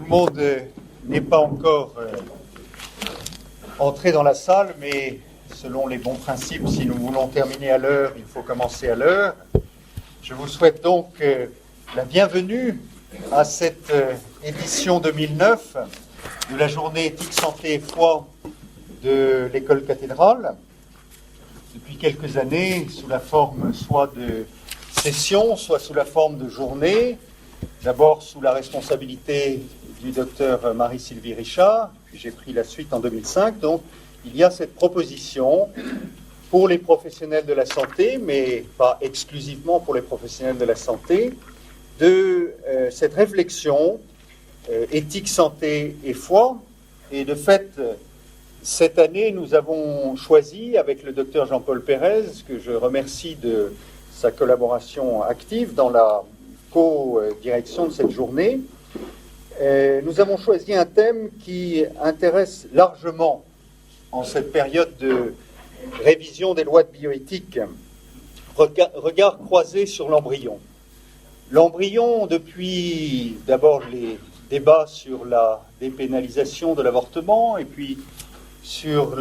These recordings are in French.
le monde n'est pas encore entré dans la salle, mais selon les bons principes, si nous voulons terminer à l'heure, il faut commencer à l'heure. Je vous souhaite donc la bienvenue à cette édition 2009 de la journée éthique, santé et foi de l'école cathédrale. Depuis quelques années, sous la forme soit de sessions, soit sous la forme de journées, d'abord sous la responsabilité du docteur Marie-Sylvie Richard, puis j'ai pris la suite en 2005. Donc, il y a cette proposition pour les professionnels de la santé, mais pas exclusivement pour les professionnels de la santé, de cette réflexion éthique, santé et foi. Et de fait, cette année, nous avons choisi, avec le docteur Jean-Paul Pérez, que je remercie de sa collaboration active dans la co-direction de cette journée, nous avons choisi un thème qui intéresse largement en cette période de révision des lois de bioéthique, regard croisé sur l'embryon. L'embryon, depuis d'abord les débats sur la dépénalisation de l'avortement et puis sur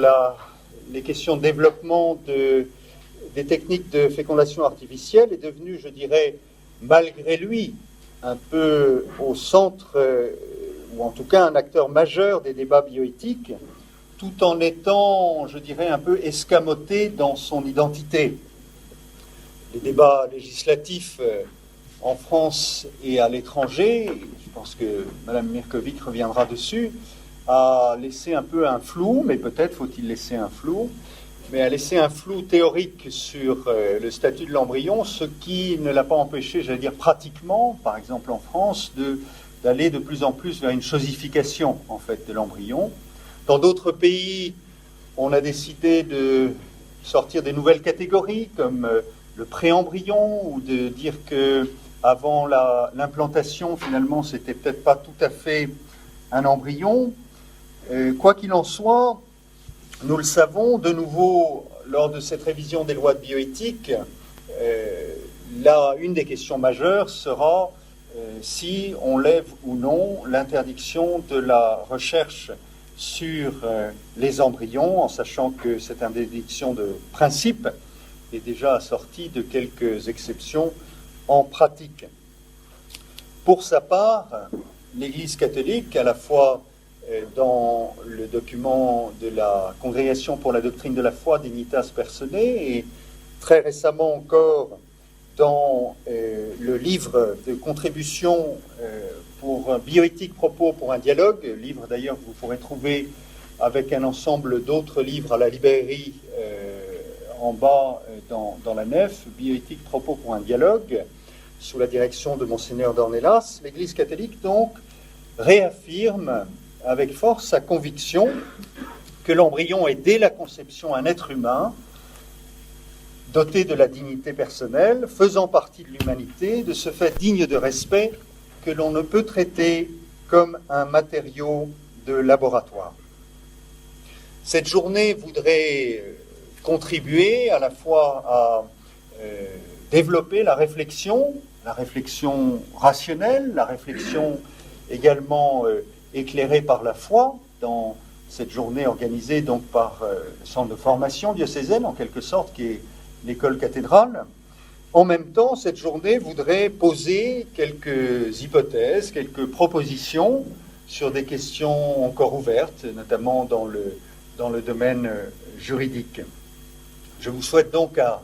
les questions de développement des techniques de fécondation artificielle, est devenu, je dirais, malgré lui, un peu au centre, ou en tout cas un acteur majeur des débats bioéthiques, tout en étant, je dirais, un peu escamoté dans son identité. Les débats législatifs en France et à l'étranger, je pense que Mme Mirkovic reviendra dessus, a laissé un peu un flou, mais peut-être faut-il laisser un flou, mais a laissé un flou théorique sur le statut de l'embryon, ce qui ne l'a pas empêché, j'allais dire pratiquement, par exemple en France, d'aller de plus en plus vers une chosification en fait de l'embryon. Dans d'autres pays, on a décidé de sortir des nouvelles catégories comme le pré-embryon, ou de dire que avant l'implantation, finalement, c'était peut-être pas tout à fait un embryon. Quoi qu'il en soit, nous le savons, de nouveau, lors de cette révision des lois de bioéthique, une des questions majeures sera si on lève ou non l'interdiction de la recherche sur les embryons, en sachant que cette interdiction de principe est déjà assortie de quelques exceptions en pratique. Pour sa part, l'Église catholique, à la fois dans le document de la Congrégation pour la doctrine de la foi, Dignitas Personae, et très récemment encore dans le livre de contribution pour bioéthique propos pour un dialogue, livre d'ailleurs que vous pourrez trouver avec un ensemble d'autres livres à la librairie en bas dans la nef, bioéthique propos pour un dialogue, sous la direction de Monseigneur Dornelas. L'Église catholique donc réaffirme avec force sa conviction que l'embryon est dès la conception un être humain, doté de la dignité personnelle, faisant partie de l'humanité, de ce fait digne de respect, que l'on ne peut traiter comme un matériau de laboratoire. Cette journée voudrait contribuer à la fois à développer la réflexion rationnelle, la réflexion également éclairée par la foi, dans cette journée organisée donc par le centre de formation diocésaine, en quelque sorte, qui est l'école cathédrale. En même temps, cette journée voudrait poser quelques hypothèses, quelques propositions sur des questions encore ouvertes, notamment dans le domaine juridique. Je vous souhaite donc à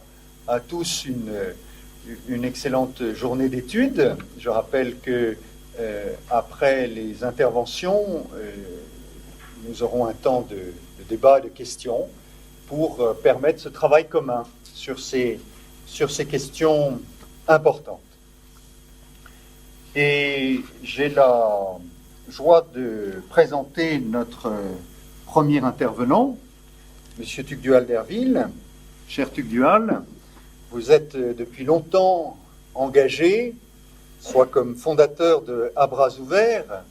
tous une excellente journée d'études. Je rappelle que après les interventions, nous aurons un temps de débat et de questions pour permettre ce travail commun sur ces questions importantes. Et j'ai la joie de présenter notre premier intervenant, M. Tugdual d'Herville. Cher Tugdual, vous êtes depuis longtemps engagé, soit comme fondateur de À Bras Ouverts,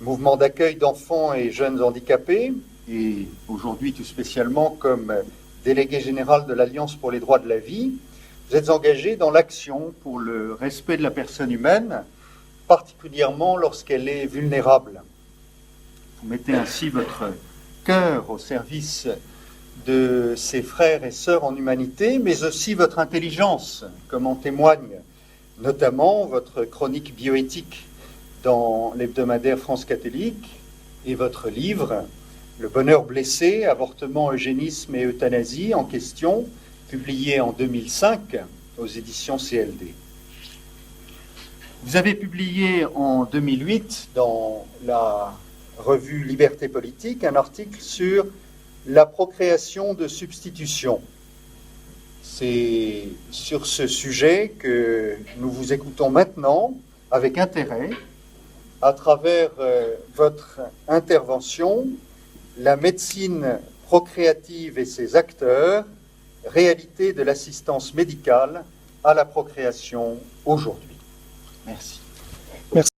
mouvement d'accueil d'enfants et jeunes handicapés, et aujourd'hui tout spécialement comme délégué général de l'Alliance pour les droits de la vie. Vous êtes engagé dans l'action pour le respect de la personne humaine particulièrement lorsqu'elle est vulnérable. Vous mettez ainsi votre cœur au service de ses frères et sœurs en humanité, mais aussi votre intelligence, comme en témoigne notamment votre chronique bioéthique dans l'hebdomadaire France catholique et votre livre « Le bonheur blessé, avortement, eugénisme et euthanasie » en question, publié en 2005 aux éditions CLD. Vous avez publié en 2008 dans la revue Liberté politique un article sur la procréation de substitution. C'est sur ce sujet que nous vous écoutons maintenant avec intérêt à travers votre intervention, la médecine procréative et ses acteurs, réalité de l'assistance médicale à la procréation aujourd'hui. Merci.